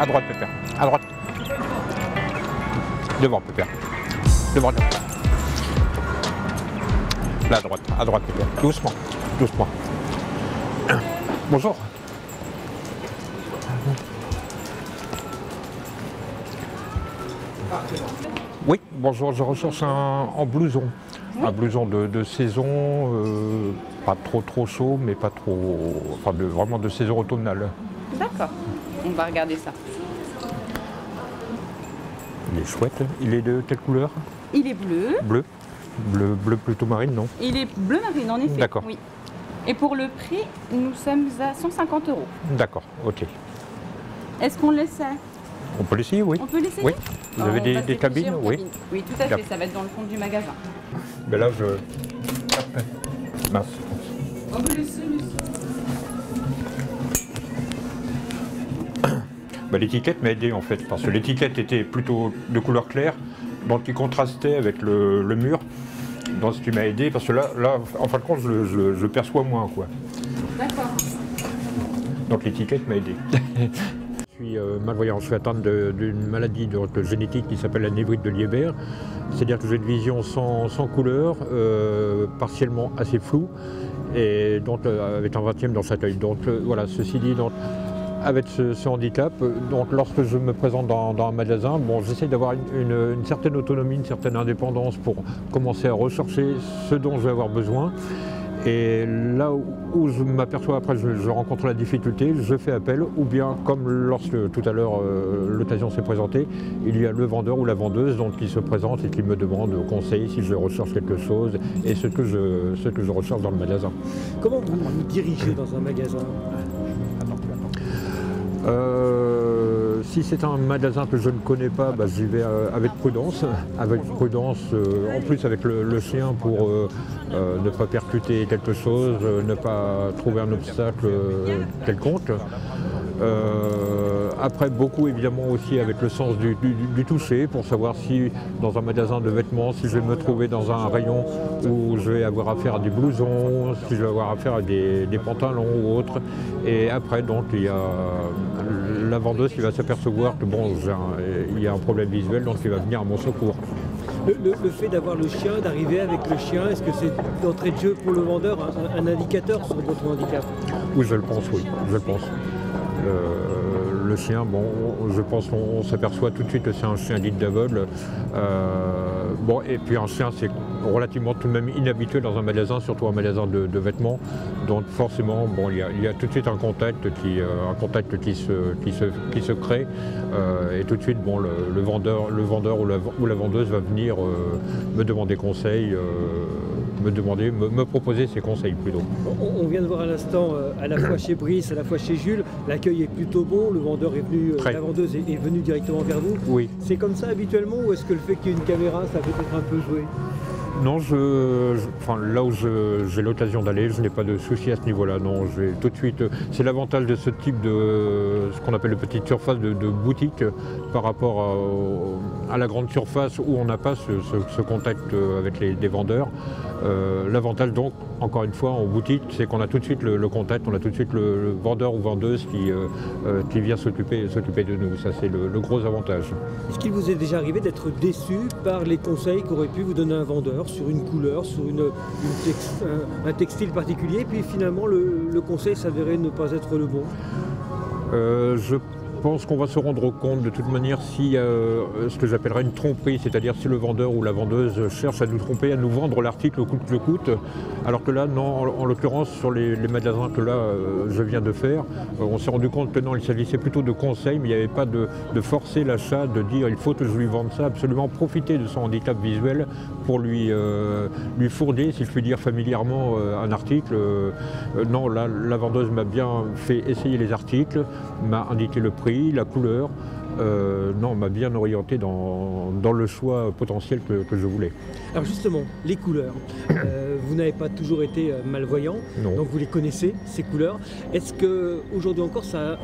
À droite, Pépère. À droite. Devant, Pépère. Devant. Là, à droite, Pépère. Doucement, doucement. Bonjour. Oui, bonjour, je recherche en blouson. Oui. Un blouson de saison, pas trop chaud, mais pas trop... Enfin, vraiment de saison automnale. D'accord, on va regarder ça. Il est chouette. Il est de quelle couleur? Il est bleu. Bleu plutôt marine, non? Il est bleu marine, en effet. D'accord. Oui. Et pour le prix, nous sommes à 150 €. D'accord, ok. Est-ce qu'on l'essaie? On peut l'essayer, oui. On peut l'essayer? Oui. Vous avez des cabines? Oui. Oui, tout à fait. Ça va être dans le fond du magasin. Mais là, je... Mince. On peut laisser, monsieur. L'étiquette m'a aidé en fait, parce que l'étiquette était plutôt de couleur claire, donc qui contrastait avec le mur. Donc ce qui m'a aidé, parce que là, en fin de compte, je perçois moins, quoi. D'accord. Donc l'étiquette m'a aidé. Je suis malvoyant, je suis atteint d'une maladie génétique qui s'appelle la névrite de Liébert. C'est-à-dire que j'ai une vision sans couleur, partiellement assez floue, et donc avec un 20e dans chaque œil. Donc voilà, ceci dit, donc, avec ce handicap, donc lorsque je me présente dans un magasin, bon, j'essaie d'avoir une certaine autonomie, une certaine indépendance pour commencer à rechercher ce dont je vais avoir besoin. Et là où je m'aperçois après, je rencontre la difficulté, je fais appel, ou bien comme lorsque tout à l'heure l'occasion s'est présentée, il y a le vendeur ou la vendeuse donc, qui se présente et qui me demande conseil si je recherche quelque chose et ce que je recherche dans le magasin. Comment vous vous dirigez dans un magasin ? Si c'est un magasin que je ne connais pas, j'y vais avec prudence. En plus avec le chien pour ne pas percuter quelque chose, ne pas trouver un obstacle quelconque. Après, beaucoup évidemment aussi avec le sens du toucher, pour savoir si dans un magasin de vêtements, si je vais me trouver dans un rayon où je vais avoir affaire à des blousons, si je vais avoir affaire à des pantalons ou autres. Et après, donc, il y a la vendeuse qui va s'apercevoir que bon, il y a un problème visuel, donc il va venir à mon secours. Le fait d'avoir le chien, d'arriver avec le chien, est-ce que c'est d'entrée de jeu pour le vendeur un indicateur sur votre handicap? Oui, je le pense, oui, je le pense. Le chien, bon, je pense qu'on s'aperçoit tout de suite que c'est un chien guide d'aveugle. Bon, et puis un chien, c'est relativement tout de même inhabituel dans un magasin, surtout un magasin de vêtements. Donc forcément, bon, il y a tout de suite un contact qui se crée. Et tout de suite, bon, le vendeur ou la vendeuse va venir me demander conseil. Me proposer ses conseils plutôt. On vient de voir à l'instant, à la fois chez Brice, à la fois chez Jules, l'accueil est plutôt bon, le vendeur est venu, la vendeuse est venue directement vers vous. Oui. C'est comme ça habituellement ou est-ce que le fait qu'il y ait une caméra, ça peut être un peu joué? Non, enfin, là où j'ai l'occasion d'aller, je n'ai pas de soucis à ce niveau-là. Non, je vais tout de suite. C'est l'avantage de ce type de ce qu'on appelle de petite surface de boutique par rapport à la grande surface où on n'a pas ce contact avec des vendeurs. L'avantage donc, encore une fois, en boutique, c'est qu'on a tout de suite le contact, on a tout de suite le vendeur ou vendeuse qui vient s'occuper de nous. Ça, c'est le gros avantage. Est-ce qu'il vous est déjà arrivé d'être déçu par les conseils qu'aurait pu vous donner un vendeur sur une couleur, sur un textile particulier, et puis finalement le conseil s'avérait ne pas être le bon? Je pense qu'on va se rendre compte de toute manière si ce que j'appellerais une tromperie, c'est-à-dire si le vendeur ou la vendeuse cherche à nous tromper, à nous vendre l'article coûte que coûte, alors que là, non, en l'occurrence sur les magasins que là je viens de faire, on s'est rendu compte que non, il s'agissait plutôt de conseils, mais il n'y avait pas de forcer l'achat, de dire il faut que je lui vende ça, absolument profiter de son handicap visuel pour lui fourguer, si je puis dire familièrement, un article. Non, là, la vendeuse m'a bien fait essayer les articles, m'a indiqué le prix, la couleur, non, m'a bien orienté dans le choix potentiel que je voulais. Alors justement, les couleurs. Vous n'avez pas toujours été malvoyant, Non. donc vous les connaissez, ces couleurs. Est-ce qu'aujourd'hui encore, ça a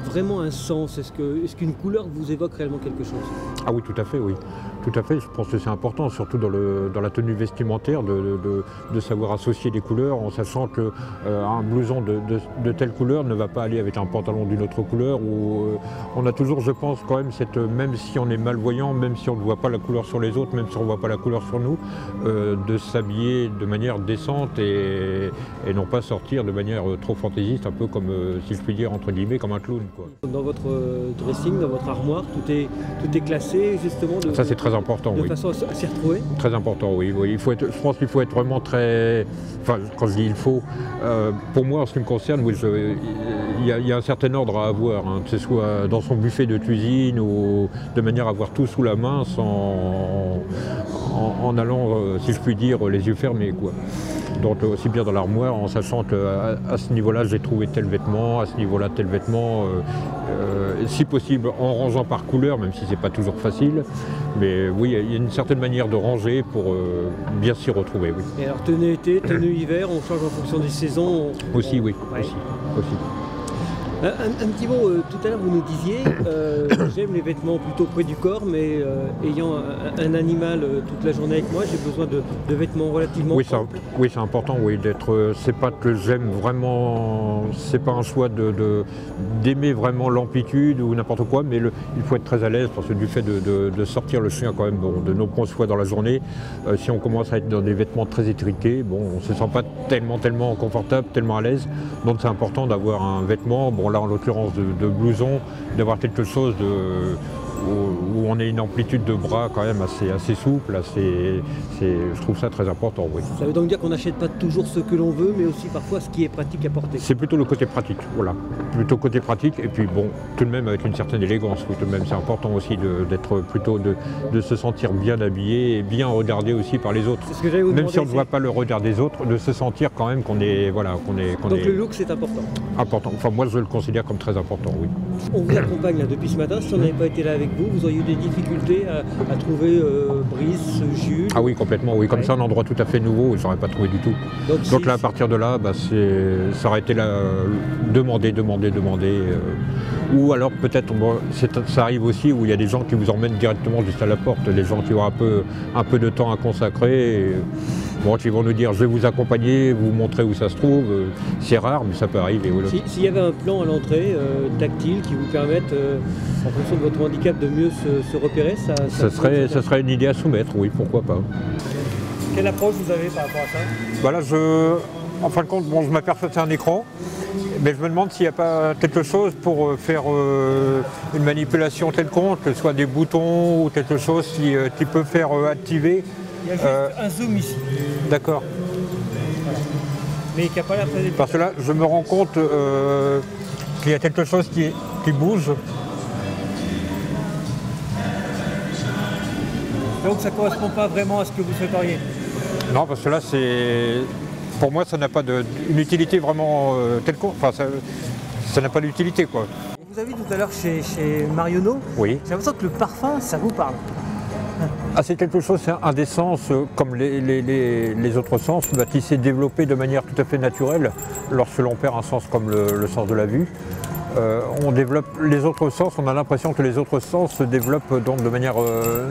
vraiment un sens? Est-ce qu'une couleur vous évoque réellement quelque chose? Ah oui, tout à fait, oui. Tout à fait, je pense que c'est important, surtout dans la tenue vestimentaire, de savoir associer des couleurs, en sachant qu'un blouson de telle couleur ne va pas aller avec un pantalon d'une autre couleur. On a toujours, je pense, quand même, même si on est malvoyant, même si on ne voit pas la couleur sur les autres, même si on ne voit pas la couleur sur nous, de s'habiller de manière décente et non pas sortir de manière trop fantaisiste, un peu comme, si je puis dire, entre guillemets, comme un clown, quoi. Dans votre dressing, dans votre armoire, tout est classé justement Ça, c'est très important, oui. De façon à s'y retrouver? Très important, oui. Je pense qu'il faut être vraiment très... Enfin, quand je dis il faut, pour moi, en ce qui me concerne, oui, il y a un certain ordre à avoir, hein, que ce soit dans son buffet de cuisine ou de manière à avoir tout sous la main en allant, si je puis dire, les yeux fermés, quoi. Donc aussi bien dans l'armoire, en sachant qu'à ce niveau-là, j'ai trouvé tel vêtement, à ce niveau-là, tel vêtement, si possible en rangeant par couleur, même si c'est pas toujours facile. Mais oui, il y a une certaine manière de ranger pour bien s'y retrouver, oui. Et alors tenue été, tenue hiver, on change en fonction des saisons? Aussi, oui, ouais. aussi. Un petit mot, tout à l'heure vous nous disiez, j'aime les vêtements plutôt près du corps, mais ayant un animal toute la journée avec moi, j'ai besoin de vêtements relativement amples. Oui, c'est important, oui, c'est pas que j'aime vraiment, c'est pas un choix d'aimer vraiment l'amplitude ou n'importe quoi, mais il faut être très à l'aise, parce que du fait de sortir le chien quand même de nombreuses fois dans la journée, si on commence à être dans des vêtements très étriqués, bon, on se sent pas tellement confortable, tellement à l'aise, donc c'est important d'avoir un vêtement, bon là en l'occurrence de blouson, d'avoir quelque chose où on a une amplitude de bras quand même assez souple, je trouve ça très important, oui. Ça veut donc dire qu'on n'achète pas toujours ce que l'on veut, mais aussi parfois ce qui est pratique à porter. C'est plutôt le côté pratique, voilà. Plutôt côté pratique, et puis bon, tout de même avec une certaine élégance, oui, tout de même c'est important aussi d'être plutôt, de se sentir bien habillé et bien regardé aussi par les autres. C'est ce que j'allais vous demander, même si on ne voit pas le regard des autres, de se sentir quand même qu'on est, voilà, Donc le look c'est important. Important, enfin moi je le considère comme très important, oui. On vous accompagne là depuis ce matin, si on n'avait pas été là avec vous auriez eu des difficultés à trouver Brice, Jules? Ah oui, complètement, oui. Comme ouais. Ça, un endroit tout à fait nouveau, je n'aurais pas trouvé du tout. Donc là, à partir de là, ça aurait été demander. Ou alors peut-être, ça arrive aussi où il y a des gens qui vous emmènent directement jusqu'à la porte, des gens qui ont un peu de temps à consacrer. Bon, qui vont nous dire je vais vous accompagner, vous montrer où ça se trouve. C'est rare, mais ça peut arriver. Oui. S'il y avait un plan à l'entrée tactile qui vous permette, en fonction de votre handicap, de mieux se repérer, ça serait une idée à soumettre, oui, pourquoi pas. Quelle approche vous avez par rapport à ça? Voilà, en fin de compte, bon, je m'aperçois que c'est un écran, mais je me demande s'il n'y a pas quelque chose pour faire une manipulation quelconque, que ce soit des boutons ou quelque chose qui peut faire activer. Il y a juste un zoom ici. D'accord. Voilà. Mais qui n'a pas l'air très efficace. Parce que là, je me rends compte qu'il y a quelque chose qui bouge. Donc ça ne correspond pas vraiment à ce que vous souhaiteriez? Non, parce que là, pour moi, ça n'a pas une utilité vraiment quelconque. Enfin, ça n'a pas d'utilité, quoi. Vous avez vu tout à l'heure chez Marionneau, oui. J'ai l'impression que le parfum, ça vous parle. Ah, c'est quelque chose, c'est un des sens, comme les autres sens, qui s'est développé de manière tout à fait naturelle lorsque l'on perd un sens comme le sens de la vue. On développe les autres sens, on a l'impression que les autres sens se développent donc de manière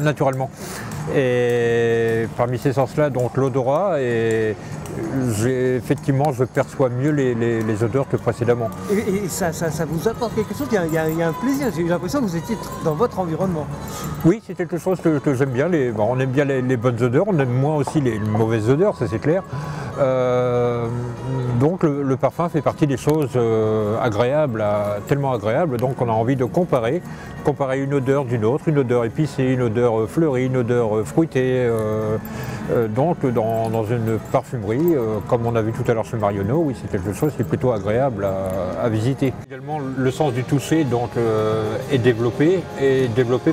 naturellement. Et parmi ces sens-là, donc l'odorat, et effectivement, je perçois mieux les odeurs que précédemment. Et ça vous apporte quelque chose, il y a un plaisir, j'ai eu l'impression que vous étiez dans votre environnement. Oui, c'est quelque chose que j'aime bien, on aime bien les bonnes odeurs, on aime moins aussi les mauvaises odeurs, ça c'est clair. Donc le parfum fait partie des choses agréables, tellement agréables, donc on a envie de comparer une odeur d'une autre, une odeur épicée, une odeur fleurie, une odeur fruitée. Donc dans une parfumerie, comme on a vu tout à l'heure chez Marionneau, oui, c'est quelque chose qui est plutôt agréable à visiter. Également, le sens du toucher donc, est développé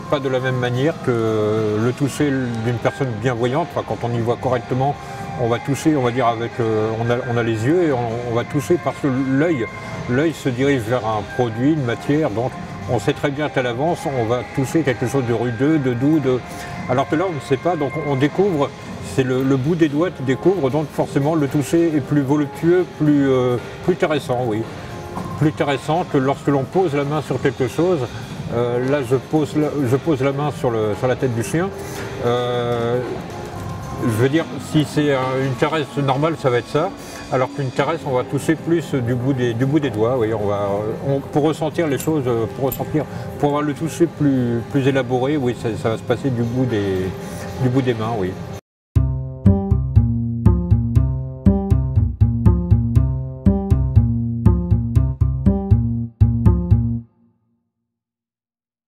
pas de la même manière que le toucher d'une personne bienvoyante. Enfin, quand on y voit correctement, on va toucher, on va dire avec, on a les yeux et on va toucher parce que l'œil se dirige vers un produit, une matière, donc on sait très bien qu'à l'avance, on va toucher quelque chose de rugueux, de doux, alors que là, on ne sait pas, donc on découvre, c'est le bout des doigts qui découvre, donc forcément, le toucher est plus voluptueux, plus intéressant, oui. Plus intéressant que lorsque l'on pose la main sur quelque chose. Là, je pose la main sur la tête du chien. Je veux dire, si c'est une caresse normale, ça va être ça. Alors qu'une caresse, on va toucher plus du bout des doigts. Oui, pour ressentir les choses, pour avoir le toucher plus élaboré, oui, ça va se passer du bout des mains, oui.